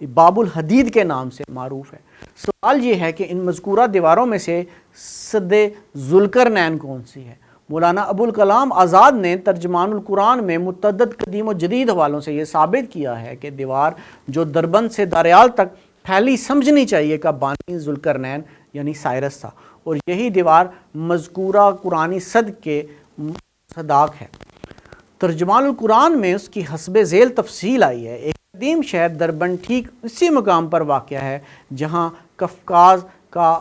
باب الحدید کے نام سے معروف ہے۔ سوال یہ ہے کہ ان مذکورہ دیواروں میں سے سد ذوالقرنین کون سی ہے؟ مولانا ابوالکلام آزاد نے ترجمان القرآن میں متعدد قدیم و جدید حوالوں سے یہ ثابت کیا ہے کہ دیوار جو دربند سے داریال تک پھیلی سمجھنی چاہیے کا بانی ذوالقرنین یعنی سائرس تھا، اور یہی دیوار مذکورہ قرآنی صد کے صداق ہے۔ ترجمان القرآن میں اس کی حسب ذیل تفصیل آئی ہے۔ ایک قدیم شہر دربند ٹھیک اسی مقام پر واقع ہے جہاں قفقاز کا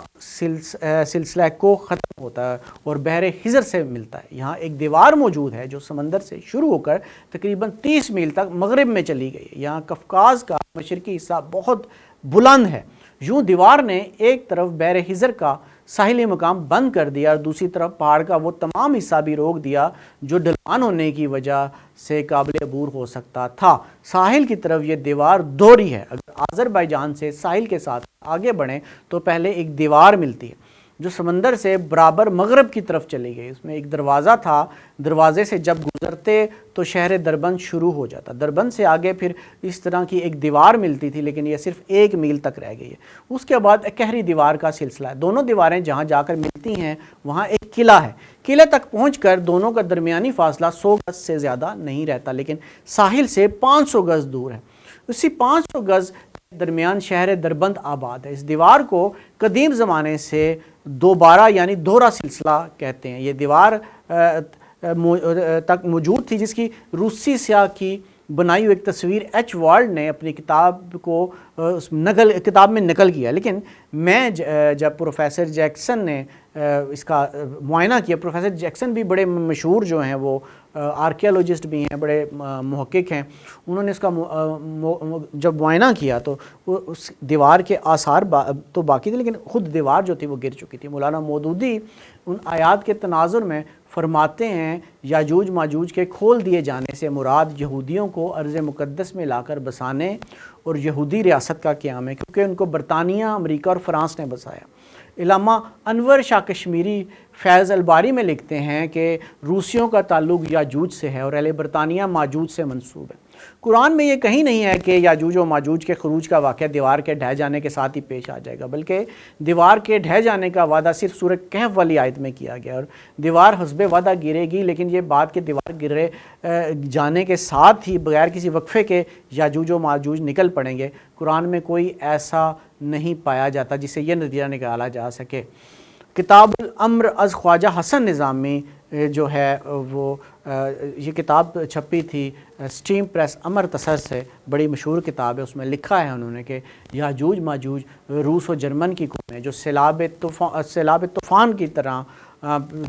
سلسلہ کو ختم ہوتا ہے اور بحر خضر سے ملتا ہے۔ یہاں ایک دیوار موجود ہے جو سمندر سے شروع ہو کر تقریباً 30 میل تک مغرب میں چلی گئی ہے۔ یہاں قفقاز کا مشرقی حصہ بہت بلند ہے۔ یوں دیوار نے ایک طرف بحر خضر کا ساحلی مقام بند کر دیا اور دوسری طرف پہاڑ کا وہ تمام حصہ بھی روک دیا جو ڈھلوان ہونے کی وجہ سے قابل عبور ہو سکتا تھا۔ ساحل کی طرف یہ دیوار دوہری ہے۔ اگر آذربائیجان سے ساحل کے ساتھ آگے بڑھیں تو پہلے ایک دیوار ملتی ہے جو سمندر سے برابر مغرب کی طرف چلی گئی۔ اس میں ایک دروازہ تھا، دروازے سے جب گزرتے تو شہر دربند شروع ہو جاتا۔ دربند سے آگے پھر اس طرح کی ایک دیوار ملتی تھی لیکن یہ صرف 1 میل تک رہ گئی ہے۔ اس کے بعد اکہری دیوار کا سلسلہ ہے۔ دونوں دیواریں جہاں جا کر ملتی ہیں وہاں ایک قلعہ ہے۔ قلعے تک پہنچ کر دونوں کا درمیانی فاصلہ 100 گز سے زیادہ نہیں رہتا لیکن ساحل سے 500 گز دور ہے۔ اسی 500 گز درمیان شہر دربند آباد ہے۔ اس دیوار کو قدیم زمانے سے دوبارہ یعنی دوہرا سلسلہ کہتے ہیں۔ یہ دیوار تک موجود تھی جس کی روسی سیاہ کی بنائی ہوئی ایک تصویر ایچ والڈ نے اپنی کتاب میں نقل کیا، لیکن میں جب پروفیسر جیکسن نے اس کا معائنہ کیا، پروفیسر جیکسن بھی بڑے مشہور جو ہیں وہ آرکیالوجسٹ بھی ہیں، بڑے محقق ہیں، انہوں نے اس کا جب معائنہ کیا تو اس دیوار کے آثار تو باقی تھے لیکن خود دیوار جو تھی وہ گر چکی تھی۔ مولانا مودودی ان آیات کے تناظر میں فرماتے ہیں یاجوج ماجوج کے کھول دیے جانے سے مراد یہودیوں کو ارض مقدس میں لا کر بسانے اور یہودی ریاست کا قیام ہے، کیونکہ ان کو برطانیہ، امریکہ اور فرانس نے بسایا۔ علامہ انور شاہ کشمیری فیض الباری میں لکھتے ہیں کہ روسیوں کا تعلق یاجوج سے ہے اور اہل برطانیہ ماجوج سے منسوب ہے۔ قرآن میں یہ کہیں نہیں ہے کہ یاجوج و ماجوج کے خروج کا واقعہ دیوار کے ڈھہ جانے کے ساتھ ہی پیش آ جائے گا، بلکہ دیوار کے ڈھہ جانے کا وعدہ صرف سورہ کہف والی آیت میں کیا گیا، اور دیوار حسب وعدہ گرے گی، لیکن یہ بات کہ دیوار گرے جانے کے ساتھ ہی بغیر کسی وقفے کے یاجوج و ماجوج نکل پڑیں گے، قرآن میں کوئی ایسا نہیں پایا جاتا جس سے یہ نتیجہ نکالا جا سکے۔ کتاب الامر از خواجہ حسن نظامی جو ہے وہ یہ کتاب چھپی تھی سٹیم پریس امر تصر سے، بڑی مشہور کتاب ہے۔ اس میں لکھا ہے انہوں نے کہ یاجوج ماجوج روس و جرمن کی قومیں جو سیلاب طوفان کی طرح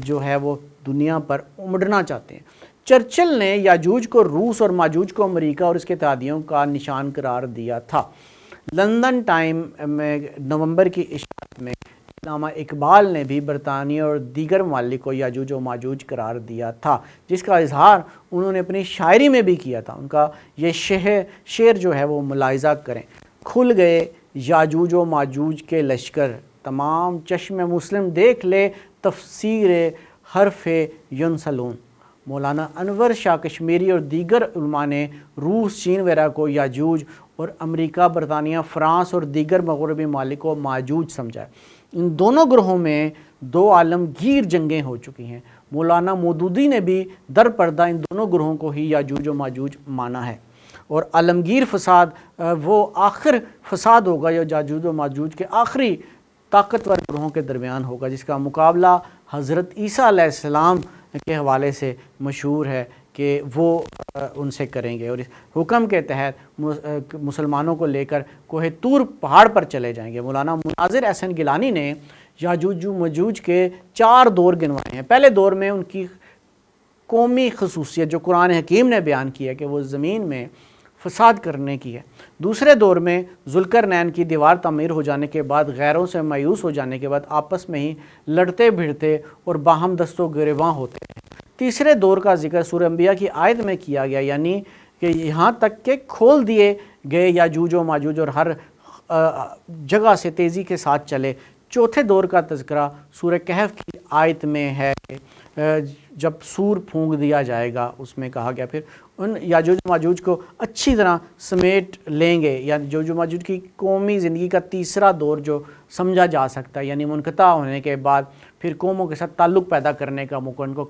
جو ہے وہ دنیا پر امڑنا چاہتے ہیں۔ چرچل نے یاجوج کو روس اور ماجوج کو امریکہ اور اس کے اتحادیوں کا نشان قرار دیا تھا۔ لندن ٹائم میں نومبر کی اشاعت میں علامہ اقبال نے بھی برطانیہ اور دیگر ممالک کو یاجوج و ماجوج قرار دیا تھا، جس کا اظہار انہوں نے اپنی شاعری میں بھی کیا تھا۔ ان کا یہ شعر جو ہے وہ ملاحظہ کریں: کھل گئے یاجوج و ماجوج کے لشکر، تمام چشم مسلم دیکھ لے تفسیر حرف ینسلون۔ مولانا انور شاہ کشمیری اور دیگر علماء نے روس، چین وغیرہ کو یاجوج اور امریکہ، برطانیہ، فرانس اور دیگر مغربی ممالک کو ماجوج سمجھا ہے۔ ان دونوں گروہوں میں 2 عالمگیر جنگیں ہو چکی ہیں۔ مولانا مودودی نے بھی در پردہ ان دونوں گروہوں کو ہی یاجوج و ماجوج مانا ہے، اور عالمگیر فساد وہ آخر فساد ہوگا یا یاجوج و ماجوج کے آخری طاقتور گروہوں کے درمیان ہوگا، جس کا مقابلہ حضرت عیسیٰ علیہ السلام کے حوالے سے مشہور ہے کہ وہ ان سے کریں گے، اور اس حکم کے تحت مسلمانوں کو لے کر کوہ طور پہاڑ پر چلے جائیں گے۔ مولانا مناظر احسن گیلانی نے یاجوج و ماجوج کے 4 دور گنوائے ہیں۔ پہلے دور میں ان کی قومی خصوصیت جو قرآن حکیم نے بیان کی ہے کہ وہ زمین میں فساد کرنے کی ہے۔ دوسرے دور میں ذوالقرنین کی دیوار تعمیر ہو جانے کے بعد غیروں سے مایوس ہو جانے کے بعد آپس میں ہی لڑتے بھیڑتے اور باہم دست و گریباں ہوتے ہیں۔ تیسرے دور کا ذکر سورہ انبیاء کی آیت میں کیا گیا، یعنی کہ یہاں تک کہ کھول دیے گئے یاجوج و ماجوج اور ہر جگہ سے تیزی کے ساتھ چلے۔ چوتھے دور کا تذکرہ سورہ کہف کی آیت میں ہے کہ جب سور پھونک دیا جائے گا، اس میں کہا گیا پھر ان یاجوج ماجوج کو اچھی طرح سمیٹ لیں گے، یعنی یاجوج ماجوج کی قومی زندگی کا تیسرا دور جو سمجھا جا سکتا ہے، یعنی منقطع ہونے کے بعد پھر قوموں کے ساتھ تعلق پیدا کرنے کا موقع ان کو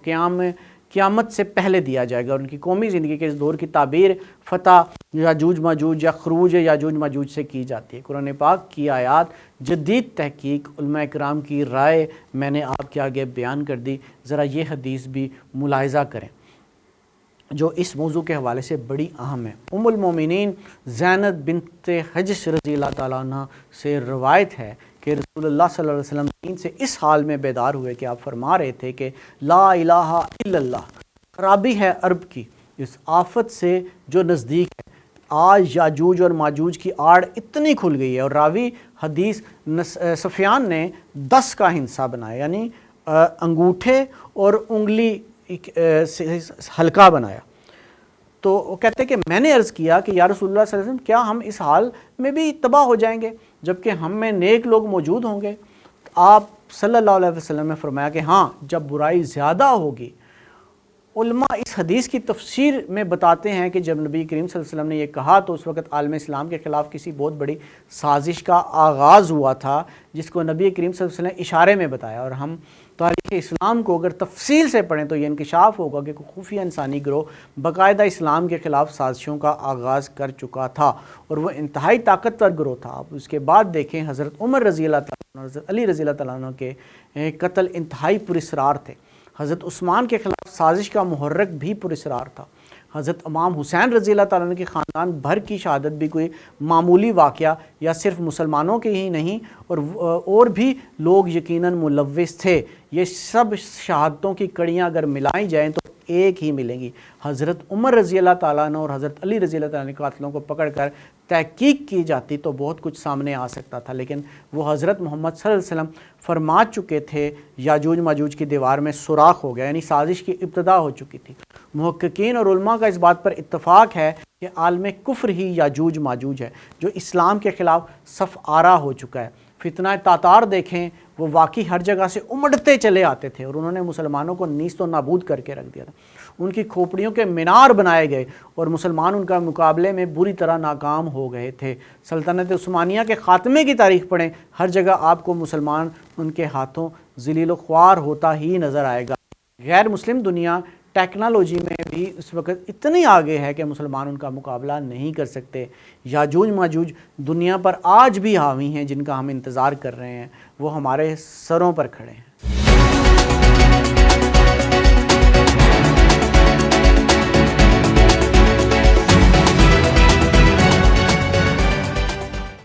قیامت سے پہلے دیا جائے گا، اور ان کی قومی زندگی کے اس دور کی تعبیر فتح یاجوج ماجوج یا خروج یاجوج ماجوج سے کی جاتی ہے۔ قرآن پاک کی آیات جدید تحقیق علماء کرام کی رائے میں نے آپ کے آگے بیان کر دی، ذرا یہ حدیث بھی ملاحظہ کریں جو اس موضوع کے حوالے سے بڑی اہم ہے۔ ام المومنین زینب بنت حجش رضی اللہ تعالیٰ عنہ سے روایت ہے کہ رسول اللہ صلی اللہ علیہ وسلم دین سے اس حال میں بیدار ہوئے کہ آپ فرما رہے تھے کہ لا الہ الا اللہ، خرابی ہے عرب کی اس آفت سے جو نزدیک ہے، آج یاجوج اور ماجوج کی آڑ اتنی کھل گئی ہے، اور راوی حدیث سفیان نے 10 کا ہندسہ بنایا، یعنی انگوٹھے اور انگلی ہلکا بنایا۔ تو وہ کہتے ہیں کہ میں نے عرض کیا کہ یا رسول اللہ صلی اللہ علیہ وسلم، کیا ہم اس حال میں بھی تباہ ہو جائیں گے جبکہ ہم میں نیک لوگ موجود ہوں گے؟ آپ صلی اللہ علیہ وسلم نے فرمایا کہ ہاں، جب برائی زیادہ ہوگی۔ علماء اس حدیث کی تفسیر میں بتاتے ہیں کہ جب نبی کریم صلی اللہ علیہ وسلم نے یہ کہا تو اس وقت عالم اسلام کے خلاف کسی بہت بڑی سازش کا آغاز ہوا تھا، جس کو نبی کریم صلی اللہ علیہ وسلم نے اشارے میں بتایا، اور ہم تاریخ اسلام کو اگر تفصیل سے پڑھیں تو یہ انکشاف ہوگا کہ خفیہ انسانی گروہ باقاعدہ اسلام کے خلاف سازشوں کا آغاز کر چکا تھا، اور وہ انتہائی طاقتور گروہ تھا۔ آپ اس کے بعد دیکھیں حضرت عمر رضی اللہ تعالیٰ عنہ، حضرت علی رضی اللہ تعالیٰ عنہ کے قتل انتہائی پراسرار تھے۔ حضرت عثمان کے خلاف سازش کا محرک بھی پراسرار تھا۔ حضرت امام حسین رضی اللہ تعالیٰ عنہ کے خاندان بھر کی شہادت بھی کوئی معمولی واقعہ یا صرف مسلمانوں کے ہی نہیں، اور بھی لوگ یقیناً ملوث تھے۔ یہ سب شہادتوں کی کڑیاں اگر ملائی جائیں تو ایک ہی ملیں گی۔ حضرت عمر رضی اللہ تعالیٰ عنہ اور حضرت علی رضی اللہ تعالیٰ عنہ کے قاتلوں کو پکڑ کر تحقیق کی جاتی تو بہت کچھ سامنے آ سکتا تھا، لیکن وہ حضرت محمد صلی اللہ علیہ وسلم فرما چکے تھے یاجوج ماجوج کی دیوار میں سوراخ ہو گیا، یعنی سازش کی ابتدا ہو چکی تھی۔ محققین اور علماء کا اس بات پر اتفاق ہے کہ عالم کفر ہی یاجوج ماجوج ہے جو اسلام کے خلاف صف آرا ہو چکا ہے۔ فتنہ تاتار دیکھیں، وہ واقعی ہر جگہ سے امڑتے چلے آتے تھے، اور انہوں نے مسلمانوں کو نیست و نابود کر کے رکھ دیا تھا۔ ان کی کھوپڑیوں کے مینار بنائے گئے اور مسلمان ان کا مقابلے میں بری طرح ناکام ہو گئے تھے۔ سلطنت عثمانیہ کے خاتمے کی تاریخ پڑھیں، ہر جگہ آپ کو مسلمان ان کے ہاتھوں ذلیل و خوار ہوتا ہی نظر آئے گا۔ غیر مسلم دنیا ٹیکنالوجی میں بھی اس وقت اتنی آگے ہے کہ مسلمان ان کا مقابلہ نہیں کر سکتے۔ یاجوج ماجوج دنیا پر آج بھی حاوی ہیں، جن کا ہم انتظار کر رہے ہیں، وہ ہمارے سروں پر کھڑے ہیں۔